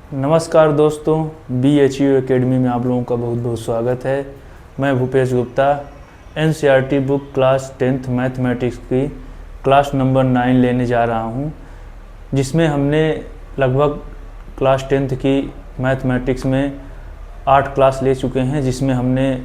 नमस्कार दोस्तों, BHU academy में आप लोगों का बहुत बहुत स्वागत है। मैं Bhupesh Gupta NCERT book class 10th mathematics की क्लास नंबर 9 लेने जा रहा हूं, जिसमें हमने लगभग क्लास 10th की मैथमेटिक्स में 8 क्लास ले चुके हैं, जिसमें हमने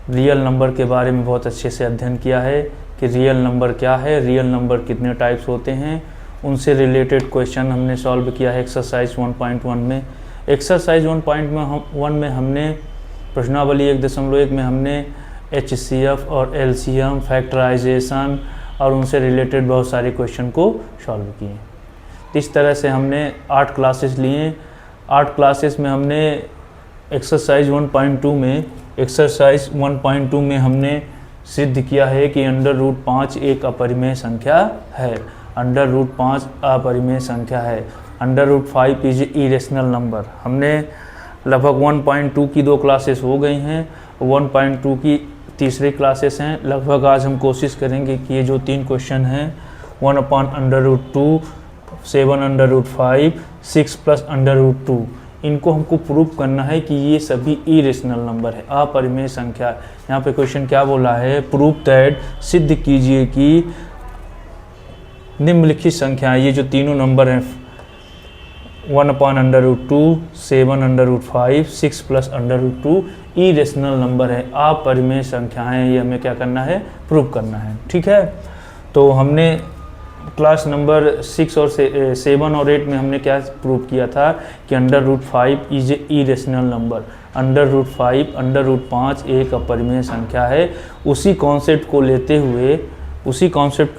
रियल नंबर के बारे में बहुत अच्छे से अध्ययन किया है कि रियल नंबर क्या है, रियल नंबर कितने टाइप्स होते हैं। उनसे रिलेटेड क्वेश्चन हमने सॉल्व किया है एक्सरसाइज 1.1 में। एक्सरसाइज 1.1 में हमने प्रश्नावली 1.1 में हमने HCF और LCM, फैक्टराइजेशन और उनसे रिलेटेड बहुत सारे क्वेश्चन को सॉल्व किए। इस तरह से हमने 8 क्लासेस लिए। 8 क्लासेस में हमने एक्सरसाइज 1.2 में हमने सिद्ध किया है कि √5 एक अपरिमेय संख्या है। √5 अपरिमेय संख्या है। √5 इज इरेशनल नंबर। हमने लगभग 1.2 की 2 क्लासेस हो गई हैं, 1.2 की तीसरी क्लासेस हैं। लगभग आज हम कोशिश करेंगे कि ये जो 3 क्वेश्चन हैं 1/√2, 7/5, 6 + √2, इनको हमको प्रूव करना है कि ये सभी इरेशनल नंबर है, अपरिमेय संख्या। यहाँ पे क्वेश्चन क्या बोला है, प्रूव दैट, सिद्ध कीजिए कि निम्नलिखित संख्या, ये जो तीनों नंबर हैं 1/√2, 7/5, 6 + √2 इरेशनल नंबर है, अपरिमेय संख्याएं। ये हमें क्या करना है, प्रूव करना है। ठीक है, तो हमने क्लास नंबर 6 और 7 और 8 में हमने क्या प्रूव किया था कि √5 इज ए इरेशनल नंबर। √5 एक अपरिमेय संख्या है। उसी कॉन्सेप्ट को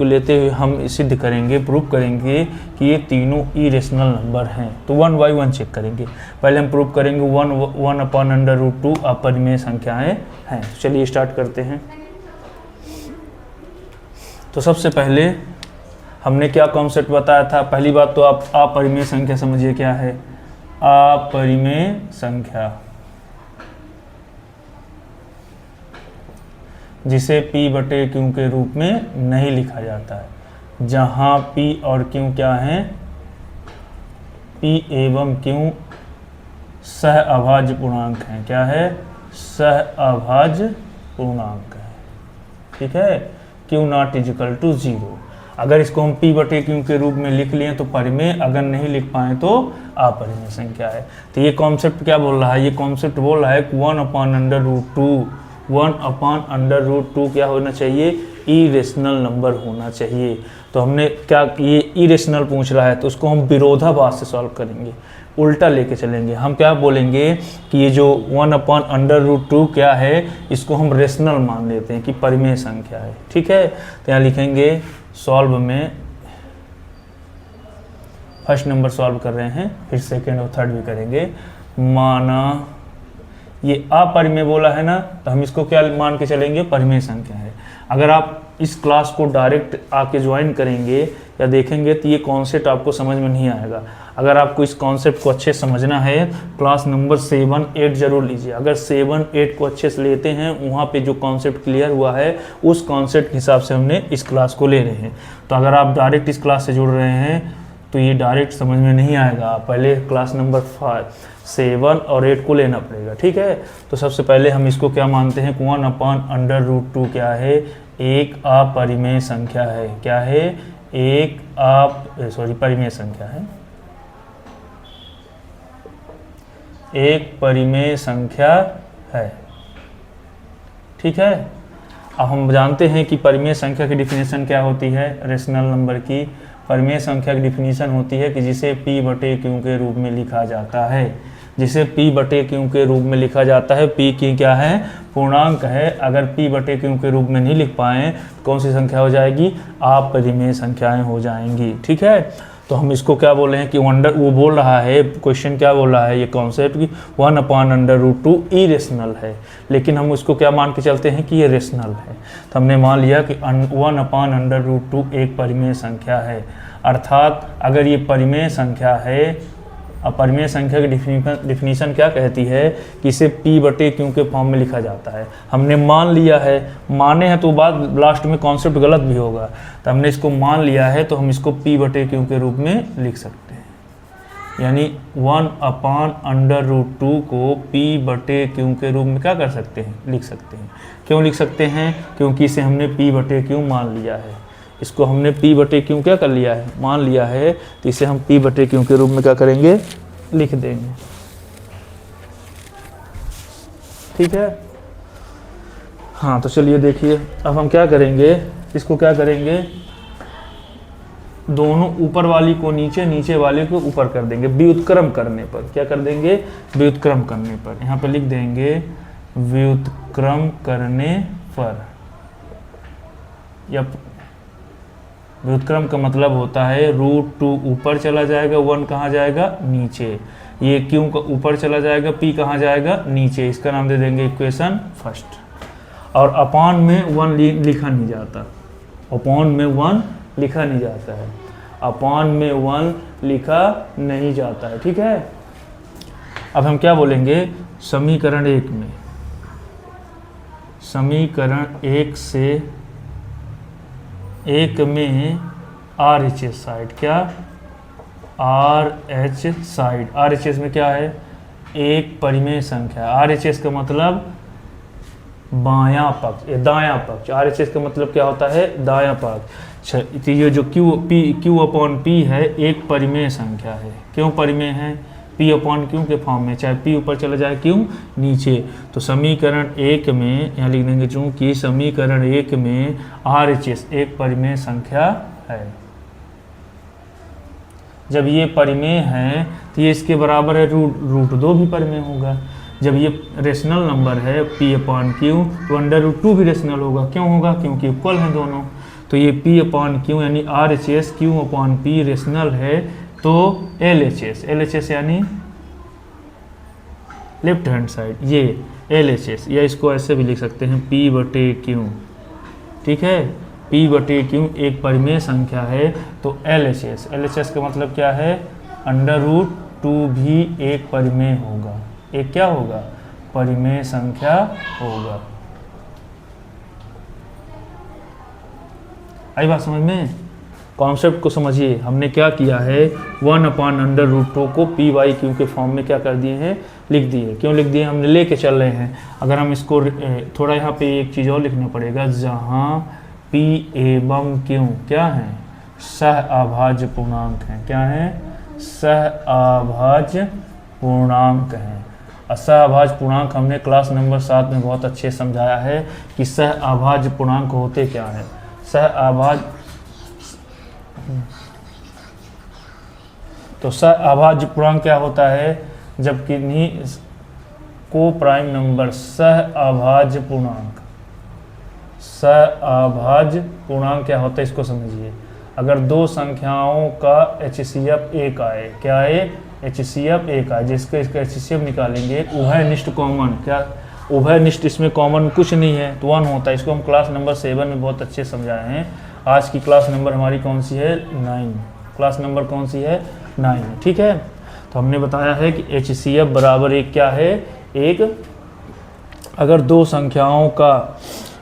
लेते हुए हम सिद्ध करेंगे, प्रूव करेंगे कि ये तीनों इरेशनल नंबर हैं। तो 1 बाय 1 चेक करेंगे। पहले हम प्रूव करेंगे 1/√2 अपरिमेय संख्याएं हैं। चलिए स्टार्ट करते हैं। तो सबसे पहले हमने क्या कॉन्सेप्ट बताया था। पहली बात तो आप अपरिमेय संख्या समझिए क्या है। अपरिमेय संख्या जिसे P/Q के रूप में नहीं लिखा जाता है, जहां P और Q क्या हैं, P एवं Q सहअभाज्य पूर्णांक हैं। क्या है, सहअभाज्य पूर्णांक है। ठीक है, Q ≠ 0। अगर इसको हम P/Q के रूप में लिख लिए तो परिमेय, अगर नहीं लिख पाए तो अपरिमेय संख्या है। तो ये कॉन्सेप्ट क्या बोल रहा है, ये कॉन्सेप्ट बोल रहा है कि 1/√2 क्या होना चाहिए, इरेशनल नंबर होना चाहिए। तो हमने क्या, ये इरेशनल पूछ रहा है तो उसको हम विरोधाभास से सॉल्व करेंगे, उल्टा लेके चलेंगे। हम क्या बोलेंगे कि ये जो 1/√2 क्या है, इसको हम रेशनल मान लेते हैं कि परिमेय संख्या है। ठीक है, तो यहाँ लिखेंगे सॉल्व में फर्स्ट नंबर सॉल्व कर रहे हैं, फिर सेकेंड और थर्ड भी करेंगे। माना ये अपरिमेय बोला है ना, तो हम इसको क्या मान के चलेंगे, परिमेय संख्या है। अगर आप इस क्लास को डायरेक्ट आके ज्वाइन करेंगे या देखेंगे तो ये कॉन्सेप्ट आपको समझ में नहीं आएगा। अगर आपको इस कॉन्सेप्ट को अच्छे से समझना है, क्लास नंबर 7, 8 जरूर लीजिए। अगर 7, 8 को अच्छे से लेते हैं, वहाँ पे जो कॉन्सेप्ट क्लियर हुआ है उस कॉन्सेप्ट के हिसाब से हमने इस क्लास को ले रहे हैं। तो अगर आप डायरेक्ट इस क्लास से जुड़ रहे हैं तो ये डायरेक्ट समझ में नहीं आएगा, पहले क्लास नंबर 5, 7 और 8 को लेना पड़ेगा। ठीक है, तो सबसे पहले हम इसको क्या मानते हैं, 1/√2 क्या है, एक अपरिमेय संख्या है। क्या है, एक परिमेय संख्या है, एक परिमेय संख्या है। ठीक है, अब हम जानते हैं कि परिमेय संख्या की डिफिनेशन क्या होती है, रेशनल नंबर की। परिमेय संख्या की डिफिनेशन होती है कि जिसे P/Q के रूप में लिखा जाता है, जिसे P/Q के रूप में लिखा जाता है। P की क्या है, पूर्णांक है। अगर P/Q के रूप में नहीं लिख पाएँ कौन सी संख्या हो जाएगी, अपरिमेय संख्याएं हो जाएंगी। ठीक है, तो हम इसको क्या बोल रहे हैं कि वो बोल रहा है, क्वेश्चन क्या बोल रहा है, ये कॉन्सेप्ट कि 1/√2 इरेशनल है, लेकिन हम उसको क्या मान के चलते हैं कि ये रेशनल है। तो हमने मान लिया कि 1/√2 एक परिमेय संख्या है। अर्थात अगर ये परिमेय संख्या है, अपरिमेय संख्या की डिफिनीशन क्या कहती है कि इसे P/Q के फॉर्म में लिखा जाता है। हमने मान लिया है, माने हैं तो बाद लास्ट में कॉन्सेप्ट गलत भी होगा, तो हमने इसको मान लिया है तो हम इसको P/Q के रूप में लिख सकते हैं। यानी 1/√2 को P/Q के रूप में क्या कर सकते हैं, लिख सकते हैं। क्यों लिख सकते हैं? क्योंकि इसे हमने P/Q मान लिया है। इसको हमने P/Q क्या कर लिया है, मान लिया है। तो इसे हम P/Q के रूप में क्या करेंगे, लिख देंगे। ठीक है। हाँ, तो चलिए देखिए, अब हम क्या करेंगे, इसको क्या करेंगे, दोनों ऊपर वाली को नीचे, नीचे वाले को ऊपर कर देंगे व्युत्क्रम करने पर। क्या कर देंगे, व्युत्क्रम करने पर। यहाँ पे लिख देंगे व्युत्क्रम करने पर, या व्युत्क्रम का मतलब होता है √2 ऊपर चला जाएगा, 1 कहाँ जाएगा, नीचे। ये Q का ऊपर चला जाएगा, P कहाँ जाएगा, नीचे। इसका नाम दे देंगे इक्वेशन फर्स्ट। और अपॉन में 1 लिखा नहीं जाता, अपॉन में 1 लिखा नहीं जाता है, अपॉन में 1 लिखा नहीं जाता है। ठीक है। अब हम क्या बोलेंगे, समीकरण 1 में, समीकरण 1 से 1 में RHS साइड, क्या RH साइड, RHS में क्या है, एक परिमेय संख्या। RHS का मतलब बायां पक्ष, दायां पक्ष। RHS का मतलब क्या होता है, दायां पक्ष। तो ये जो Q/P है एक परिमेय संख्या है। क्यों परिमेय है, P/Q के फॉर्म में, चाहे P ऊपर चला जाए Q नीचे। तो समीकरण 1 में यहाँ लिख देंगे, चूंकि समीकरण 1 में RHS एक परिमेय संख्या है। जब ये परिमेय है तो ये इसके बराबर है √2 भी परिमेय होगा। जब ये रेशनल नंबर है P/Q तो √2 भी रेशनल होगा। क्यों होगा, क्योंकि इक्वल हैं दोनों। तो ये P/Q यानी RHS Q/P रेशनल है। तो LHS यानी लेफ्ट हैंड साइड, ये LHS, या इसको ऐसे भी लिख सकते हैं P/Q। ठीक है, P/Q एक परिमेय संख्या है। तो LHS का मतलब क्या है, √2 भी एक परिमेय होगा। एक क्या होगा, परिमेय संख्या होगा। आई बात समझ में? कॉन्सेप्ट को समझिए। हमने क्या किया है, 1/√2 को P/Q के फॉर्म में क्या कर दिए हैं, लिख दिए। क्यों लिख दिए, हमने लेके चल रहे हैं। अगर हम इसको थोड़ा यहाँ पे एक चीज़ और लिखना पड़ेगा, जहाँ P एवं Q क्या है, सह अभाज्य पूर्णांक हैं। क्या है, सह अभाज्य पूर्णांक हैं। असहभाज्य पूर्णांक हमने क्लास नंबर 7 में बहुत अच्छे समझाया है कि सह अभाज्य पूर्णांक होते क्या है। सह अभाज्य, तो सह अभाज्य पूर्णांक क्या होता है, जब किन्हीं को प्राइम नंबर, सह अभाज्य पूर्णांक, सह अभाज्य पूर्णांक क्या होता है, इसको समझिए। अगर दो संख्याओं का HCF 1 आए, क्या आए, HCF 1 आए, जिसका इसका HCF निकालेंगे, उभयनिष्ठ कॉमन, क्या उभयनिष्ठ, इसमें कॉमन कुछ नहीं है तो 1 होता है। इसको हम क्लास नंबर 7 में बहुत अच्छे समझाए हैं। आज की क्लास नंबर हमारी कौन सी है, 9। क्लास नंबर कौन सी है, 9। ठीक है। तो हमने बताया है कि HCF बराबर एक क्या है, एक, अगर दो संख्याओं का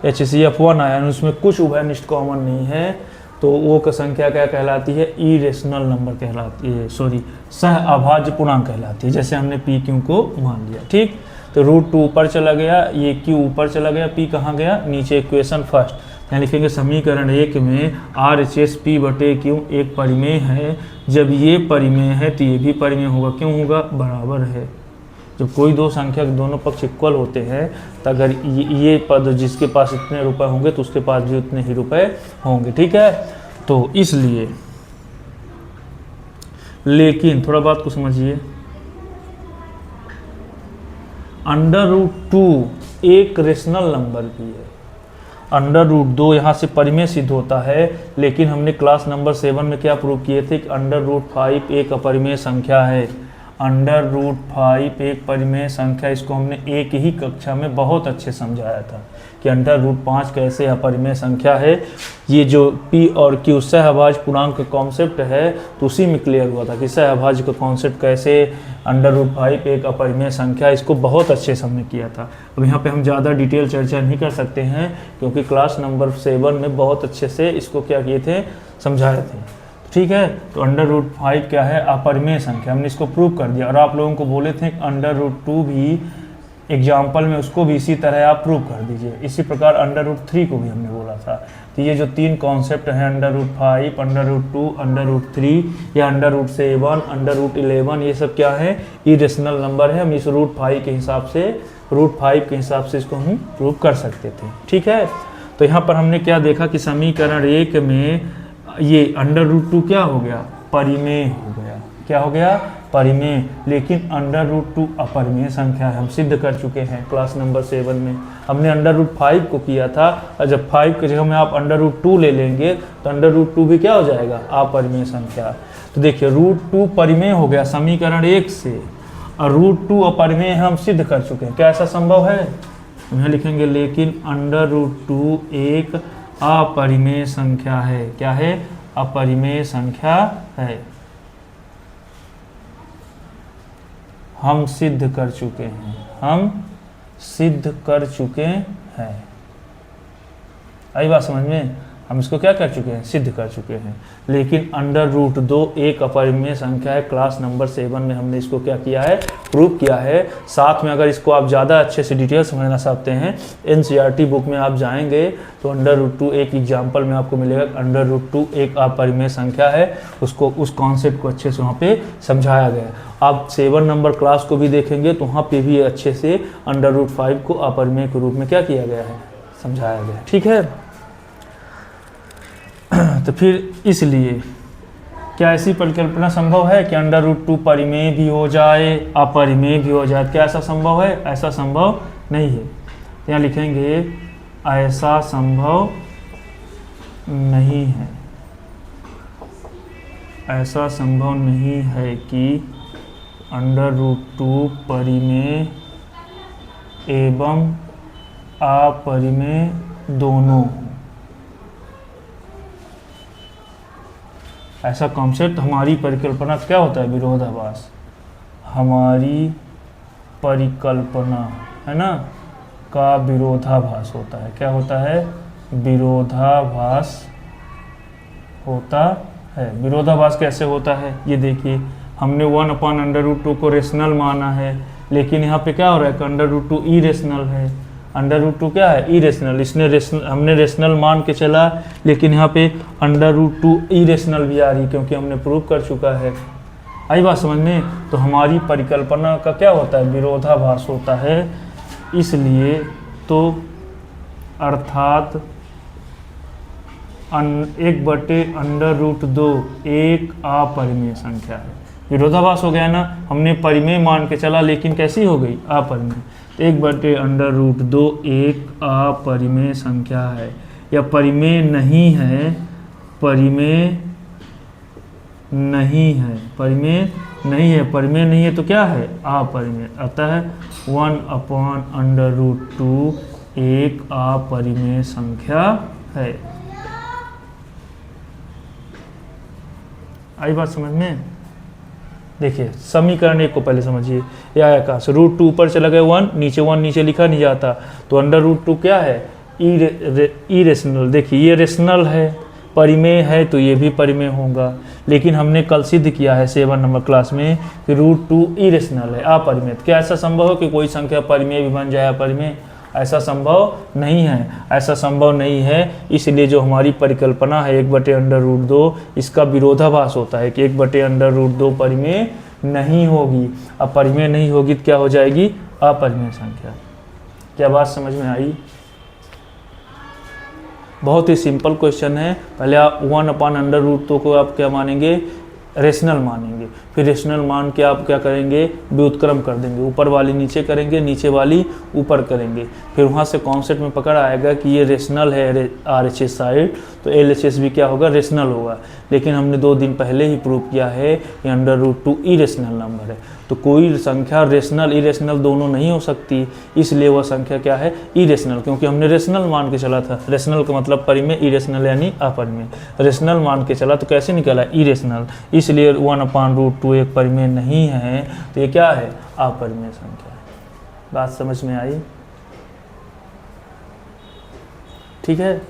HCF 1 आया और उसमें कुछ उभयनिष्ठ कॉमन नहीं है तो वो का संख्या क्या कहलाती है, इरेशनल नंबर कहलाती है, सॉरी सह अभाज्य पूर्णांक कहलाती है। जैसे हमने PQ को मान लिया। ठीक, तो √2 ऊपर चला गया, ये Q ऊपर चला गया, P कहाँ गया, नीचे। इक्वेशन फर्स्ट यहाँ लिखेंगे, समीकरण 1 में RHS P/Q एक परिमेय है। जब ये परिमेय है तो ये भी परिमेय होगा। क्यों होगा, बराबर है। जब कोई दो संख्या के दोनों पक्ष इक्वल होते हैं तो अगर ये पद जिसके पास इतने रुपए होंगे तो उसके पास भी उतने ही रुपए होंगे। ठीक है, तो इसलिए, लेकिन थोड़ा बात को समझिए, √2 एक रेशनल नंबर भी है। √2 यहाँ से परिमेय सिद्ध होता है, लेकिन हमने क्लास नंबर 7 में क्या प्रूव किए थे कि √5 एक अपरिमेय संख्या है। √5 एक परिमेय संख्या, इसको हमने एक ही कक्षा में बहुत अच्छे समझाया था कि √5 कैसे अपरिमेय संख्या है। ये जो P और Q सहअभाज्य पूर्णांक का कॉन्सेप्ट है तो उसी में क्लियर हुआ था कि सहअभाज्य का कॉन्सेप्ट कैसे, √5 एक अपरिमेय संख्या, इसको बहुत अच्छे से हमने किया था। अब यहाँ पे हम ज़्यादा डिटेल चर्चा नहीं कर सकते हैं क्योंकि क्लास नंबर 7 में बहुत अच्छे से इसको क्या किए थे, समझाए थे। ठीक है। तो √5 क्या है, अपरिमेय संख्या, हमने इसको प्रूव कर दिया। और आप लोगों को बोले थे √2 भी एग्जाम्पल में, उसको भी इसी तरह आप प्रूव कर दीजिए। इसी प्रकार √3 को भी हमने बोला था। तो ये जो 3 कॉन्सेप्ट हैं √5, √2, √3 या √7, √11, ये सब क्या है, इरेशनल नंबर है। हम इस √5 के हिसाब से इसको हम प्रूव कर सकते थे। ठीक है। तो यहाँ पर हमने क्या देखा कि समीकरण 1 में ये √2 क्या हो गया, परिमेय हो गया। क्या हो गया, परिमेय। लेकिन √2 अपरिमेय संख्या है, हम सिद्ध कर चुके हैं क्लास नंबर 7 में। हमने √5 को किया था, और जब 5 की जगह में आप √2 ले लेंगे तो √2 भी क्या हो जाएगा, अपरिमेय संख्या। तो देखिए √2 परिमेय हो गया समीकरण 1 से, और √2 अपरिमेय हम सिद्ध कर चुके हैं। क्या ऐसा संभव है, यहाँ लिखेंगे लेकिन √2 एक अपरिमेय संख्या है। क्या है, अपरिमेय संख्या है। हम सिद्ध कर चुके हैं, आई बात समझ में। हम इसको क्या कर चुके हैं, सिद्ध कर चुके हैं। लेकिन √2 एक अपरिमेय संख्या है। क्लास नंबर 7 में हमने इसको क्या किया है, प्रूव किया है। साथ में अगर इसको आप ज़्यादा अच्छे से डिटेल समझना चाहते हैं, NCERT बुक में आप जाएंगे तो √2 एक एग्जाम्पल में आपको मिलेगा, √2 एक अपरिमेय संख्या है। उसको, उस कॉन्सेप्ट को अच्छे से वहाँ पे समझाया गया है। आप 7 नंबर क्लास को भी देखेंगे तो वहाँ पे भी अच्छे से √5 को अपरिमेय के रूप में क्या किया गया है, समझाया गया है। ठीक है। तो फिर इसलिए क्या ऐसी परिकल्पना संभव है कि √2 परिमेय भी हो जाए, अपरिमेय भी हो जाए? क्या ऐसा संभव है? ऐसा संभव नहीं है। तो यहाँ लिखेंगे ऐसा संभव नहीं है, ऐसा संभव नहीं है कि √2 परिमेय एवं अपरिमेय दोनों। ऐसा कॉन्सेप्ट, हमारी परिकल्पना क्या होता है, विरोधाभास। हमारी परिकल्पना है ना, का विरोधाभास होता है। क्या होता है, विरोधाभास होता है। विरोधाभास कैसे होता है, ये देखिए, हमने 1/√2 को रेशनल माना है, लेकिन यहाँ पे क्या हो रहा है, √2 इरेशनल है। √2 क्या है, इरेशनल। इसने हमने रेशनल मान के चला, लेकिन यहाँ पे √2 इरेशनल भी आ रही, क्योंकि हमने प्रूव कर चुका है। आई बात समझ में। तो हमारी परिकल्पना का क्या होता है, विरोधाभास होता है। इसलिए तो अर्थात 1/√2 एक अपरिमेय संख्या है। विरोधाभास हो गया ना, हमने परिमेय मान के चला, लेकिन कैसी हो गई, अपरिमेय। 1/√2 एक अपरिमेय संख्या है, या परिमेय नहीं है, परिमेय नहीं है, परिमेय नहीं है। परिमेय नहीं है तो क्या है, अपरिमेय। अतः 1/√2 एक अपरिमेय संख्या है। आई बात समझ में। देखिए समीकरण 1 को पहले समझिए, यह आया कहाँ से, √2 ऊपर चला गया 1, नीचे 1 नीचे लिखा नहीं जाता, तो √2 क्या है, इरेशनल। देखिए ये रेशनल है, परिमेय है, तो ये भी परिमेय होगा। लेकिन हमने कल सिद्ध किया है 7 नंबर क्लास में कि √2 इरेशनल है, अपरिमेय। क्या ऐसा संभव है कि कोई संख्या परिमेय भी बन जाए अपरिमेय? ऐसा संभव नहीं है, ऐसा संभव नहीं है। इसलिए जो हमारी परिकल्पना है 1/√2, इसका विरोधाभास होता है कि 1/√2 परिमेय नहीं होगी। अब परिमेय नहीं होगी तो क्या हो जाएगी, अपरिमेय संख्या। क्या बात समझ में आई? बहुत ही सिंपल क्वेश्चन है। पहले आप 1/√2 को आप क्या मानेंगे, रेशनल मानेंगे। फिर रेशनल मान के आप क्या करेंगे, व्युत्क्रम कर देंगे। ऊपर वाली नीचे करेंगे, नीचे वाली ऊपर करेंगे। फिर वहाँ से कॉन्सेप्ट में पकड़ आएगा कि ये रेशनल है RHS साइड, तो LHS भी क्या होगा, रेशनल होगा। लेकिन हमने 2 दिन पहले ही प्रूव किया है कि √2 इरेशनल नंबर है। तो कोई संख्या रेशनल इरेशनल दोनों नहीं हो सकती, इसलिए वह संख्या क्या है, इरेशनल। क्योंकि हमने रेशनल मान के चला था। रेशनल का मतलब परिमेय, इरेशनल यानी अपरिमेय। रेशनल मान के चला तो कैसे निकला, इरेशनल। इसलिए 1/√2 एक परिमेय नहीं है, तो ये क्या है, अपरिमेय संख्या है। बात समझ में आई? ठीक है।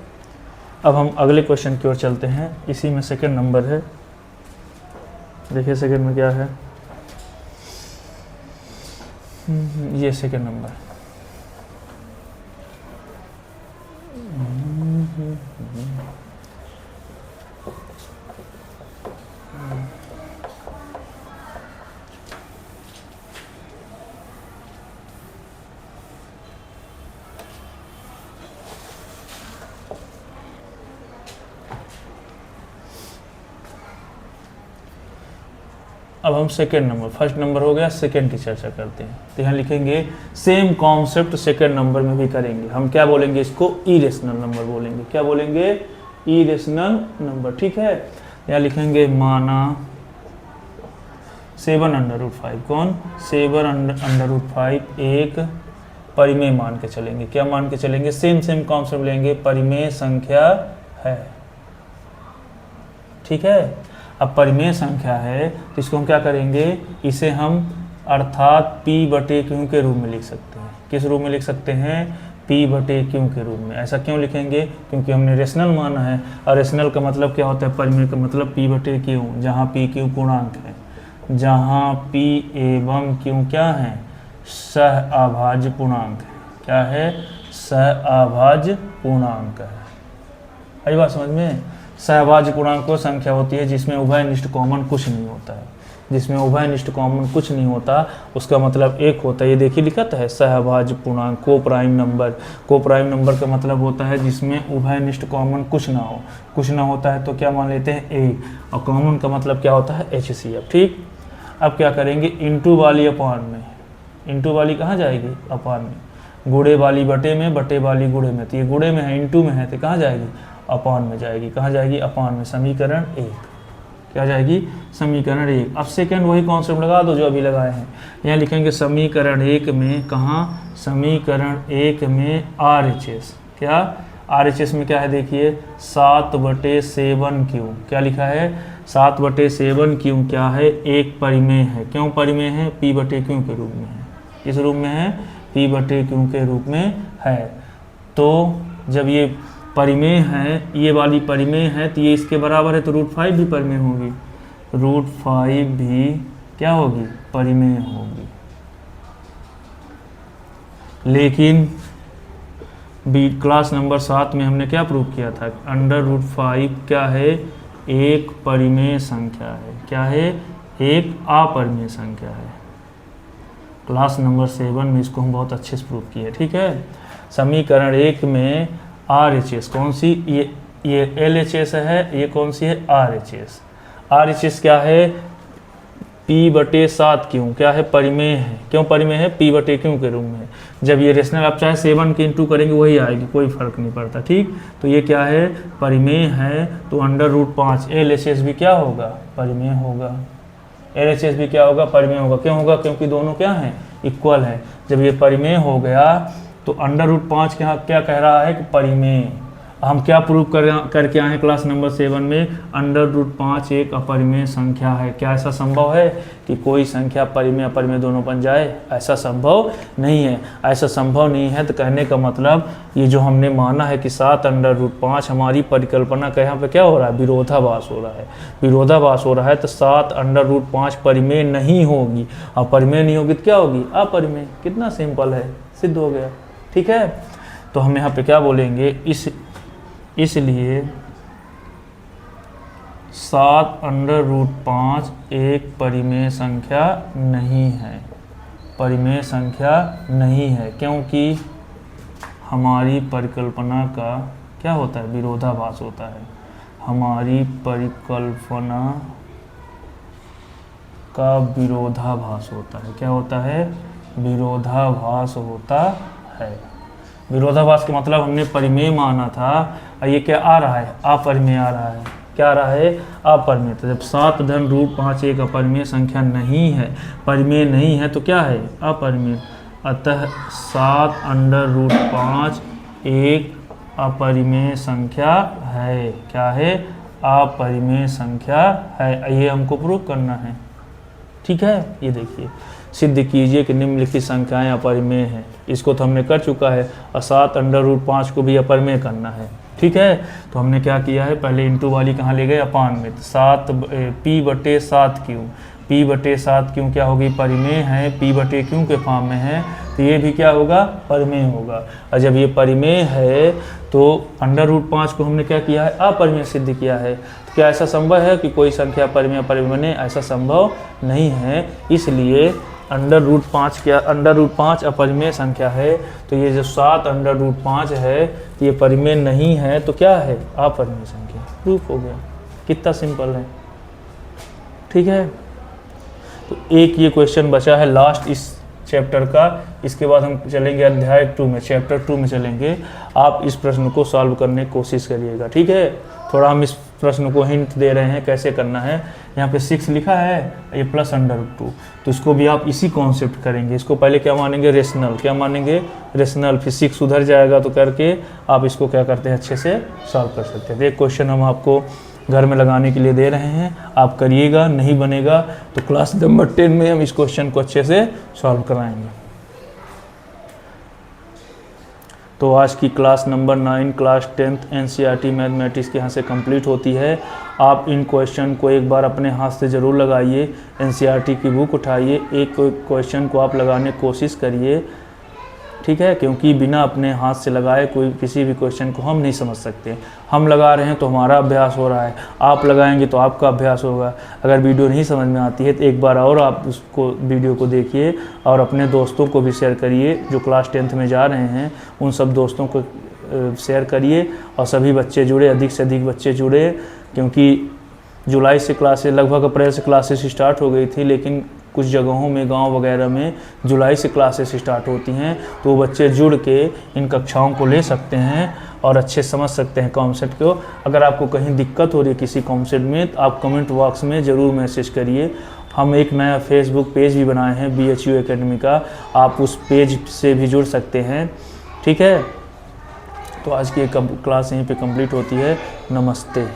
अब हम अगले क्वेश्चन की ओर चलते हैं। इसी में सेकंड नंबर है। देखिए सेकंड में क्या है, ये सेकंड नंबर। अब हम सेकेंड नंबर, फर्स्ट नंबर हो गया, सेकेंड की चर्चा करते हैं। तो यहाँ लिखेंगे सेम कॉन्सेप्ट सेकेंड नंबर में भी करेंगे। हम क्या बोलेंगे, इसको इरेशनल नंबर बोलेंगे। क्या बोलेंगे, इरेशनल नंबर। ठीक है, यहाँ लिखेंगे माना 7/5। कौन, 7/5 एक परिमेय मान के चलेंगे। क्या मान के चलेंगे, सेम कॉन्सेप्ट लेंगे, परिमेय संख्या है। ठीक है, अब परिमेय संख्या है तो इसको हम क्या करेंगे, इसे हम अर्थात P/Q के रूप में लिख सकते हैं। किस रूप में लिख सकते हैं, P/Q के रूप में। ऐसा क्यों लिखेंगे, क्योंकि हमने रेशनल माना है, और रेशनल का मतलब क्या होता है, परिमेय का मतलब P/Q, जहाँ PQ पूर्णांक है, जहाँ P एवं Q क्या है, सहअभाज्य पूर्णांक है। क्या है, सहअभाज्य पूर्णांक है। आई बात समझ में। सहअभाज्य पूर्णांक वो संख्या होती है जिसमें उभयनिष्ठ कॉमन कुछ नहीं होता है। जिसमें उभयनिष्ठ कॉमन कुछ नहीं होता उसका मतलब एक होता है। ये देखिए लिखा है सहअभाज्य पूर्णांक, को प्राइम नंबर। को प्राइम नंबर का मतलब होता है जिसमें उभयनिष्ठ कॉमन कुछ ना हो। कुछ ना होता है तो क्या मान लेते हैं, एक। और कॉमन का मतलब क्या होता है, HCF। ठीक, अब क्या करेंगे, इंटू वाली अपान में। इंटू वाली कहाँ जाएगी, अपान में। गुड़े वाली बटे में, बटे वाली गुड़े में। तो ये गुड़े में है, इंटू में है, तो कहाँ जाएगी, अपान में जाएगी। कहाँ जाएगी, अपान में। समीकरण 1 क्या जाएगी, समीकरण 1। अब सेकंड वही कॉन्सेप्ट लगा दो जो अभी लगाए हैं। यहाँ लिखेंगे समीकरण 1 में, कहाँ, समीकरण 1 में RHS। क्या, RHS में क्या है, देखिए 7/7Q। क्या लिखा है, 7/7Q क्या है, एक परिमेय है। क्यों परिमेय है, P/Q के रूप में है। किस रूप में है, P/Q के रूप में है। तो जब ये परिमेय है, ये वाली परिमेय है, तो ये इसके बराबर है, तो √5 भी परिमेय होगी। √5 भी क्या होगी, परिमेय होगी। लेकिन क्लास नंबर 7 में हमने क्या प्रूव किया था, √5 क्या है, एक परिमेय संख्या है। क्या है, एक अपरिमेय संख्या है। क्लास नंबर 7 में इसको हम बहुत अच्छे से प्रूव किए। ठीक है, समीकरण 1 में RHS कौन सी, ये LHS है, ये कौन सी है, RHS। RHS क्या है, P/7Q क्या है, परिमेय है। क्यों परिमेय है, P/Q के रूप में। जब ये रेशनल आप चाहे 7 के इंटू करेंगे वही आएगी, कोई फर्क नहीं पड़ता। ठीक, तो ये क्या है, परिमेय है, तो √5 LHS भी क्या होगा, परिमेय होगा। LHS भी क्या होगा, परिमेय होगा। क्यों होगा, क्योंकि दोनों क्या हैं, इक्वल है। जब ये परिमेय हो गया तो √5 के यहाँ क्या कह रहा है कि परिमेय। हम क्या प्रूव करके आए हैं क्लास नंबर 7 में, √5 एक अपरिमेय संख्या है। क्या ऐसा संभव है कि कोई संख्या परिमेय अपरिमेय दोनों बन जाए, ऐसा संभव नहीं है। ऐसा संभव नहीं है तो कहने का मतलब ये जो हमने माना है कि 7/5 हमारी परिकल्पना का यहाँ पे क्या हो रहा है, विरोधाभास हो रहा है। विरोधाभास हो रहा है तो 7/5 परिमेय नहीं होगी, और परिमेय नहीं होगी तो क्या होगी, अपरिमेय। कितना सिंपल है, सिद्ध हो गया। ठीक है, तो हम यहाँ पे क्या बोलेंगे, इसलिए 7/5 एक परिमेय संख्या नहीं है। परिमेय संख्या नहीं है क्योंकि हमारी परिकल्पना का क्या होता है, विरोधाभास होता है। हमारी परिकल्पना का विरोधाभास होता है। क्या होता है, विरोधाभास होता है। विरोधाभास का मतलब हमने परिमेय माना था और ये क्या आ रहा है, अपरिमेय आ रहा है। क्या आ रहा है, अपरिमेय। तो जब 7/5 एक अपरिमेय संख्या नहीं है, परिमेय नहीं है तो क्या है, अपरिमेय। अतः 7/5 एक अपरिमेय संख्या है। क्या है, अपरिमेय संख्या है। ये हमको प्रूव करना है। ठीक है, ये देखिए, सिद्ध कीजिए कि निम्नलिखित संख्याएं अपरिमेय हैं। इसको तो हमने कर चुका है, और 7 √5 को भी अपरिमेय करना है। ठीक है, तो हमने क्या किया है, पहले इंटू वाली कहाँ ले गए, अपान में। 7 p/7q, p/7q क्या होगी, परिमेय है, p/q के फॉर्म में है, तो ये भी क्या होगा, परिमेय होगा। और जब ये परिमेय है तो √5 को हमने क्या किया है, अपरिमेय सिद्ध किया है। तो क्या ऐसा संभव है कि कोई संख्या परिमेय अपरिमेय बने, ऐसा संभव नहीं है। इसलिए √5 क्या, √5 अपरिमेय संख्या है, तो ये जो 7 √5 है ये परिमेय नहीं है, तो क्या है, अपरिमेय संख्या। प्रूफ हो गया, कितना सिंपल है। ठीक है, तो एक ये क्वेश्चन बचा है लास्ट इस चैप्टर का। इसके बाद हम चलेंगे अध्याय 2 में, चैप्टर 2 में चलेंगे। आप इस प्रश्न को सॉल्व करने की कोशिश करिएगा। ठीक है, थोड़ा हम इस प्रश्न को हिंट दे रहे हैं कैसे करना है। यहाँ पे 6 लिखा है, ये प्लस √2, तो इसको भी आप इसी कॉन्सेप्ट करेंगे। इसको पहले क्या मानेंगे, रेशनल, क्या मानेंगे, रेशनल, फिर 6 उधर जाएगा, तो करके आप इसको क्या करते हैं, अच्छे से सॉल्व कर सकते हैं। एक क्वेश्चन हम आपको घर में लगाने के लिए दे रहे हैं, आप करिएगा। नहीं बनेगा तो क्लास नंबर 10 में हम इस क्वेश्चन को अच्छे से सॉल्व कराएंगे। तो आज की class number 9, class 10th NCERT mathematics के यहाँ से कंप्लीट होती है। आप इन क्वेश्चन को एक बार अपने हाथ से ज़रूर लगाइए, NCERT की बुक उठाइए, एक क्वेश्चन को आप लगाने की कोशिश करिए। ठीक है, क्योंकि बिना अपने हाथ से लगाए कोई किसी भी क्वेश्चन को हम नहीं समझ सकते। हम लगा रहे हैं तो हमारा अभ्यास हो रहा है, आप लगाएंगे तो आपका अभ्यास होगा। अगर वीडियो नहीं समझ में आती है तो एक बार और आप उसको वीडियो को देखिए और अपने दोस्तों को भी शेयर करिए। जो क्लास 10th में जा रहे हैं उन सब दोस्तों को शेयर करिए, और सभी बच्चे जुड़े, अधिक से अधिक बच्चे जुड़े, क्योंकि जुलाई से क्लासेस, लगभग अप्रैल से क्लासेस स्टार्ट हो गई थी, लेकिन कुछ जगहों में, गांव वगैरह में जुलाई से क्लासेस स्टार्ट होती हैं, तो वो बच्चे जुड़ के इन कक्षाओं को ले सकते हैं और अच्छे समझ सकते हैं कॉन्सेप्ट को। अगर आपको कहीं दिक्कत हो रही है किसी कॉन्सेप्ट में, तो आप कमेंट बॉक्स में ज़रूर मैसेज करिए। हम एक नया फेसबुक पेज भी बनाए हैं, BHU एकेडमी का, आप उस पेज से भी जुड़ सकते हैं। ठीक है, तो आज की क्लास यहीं पे कंप्लीट होती है। नमस्ते।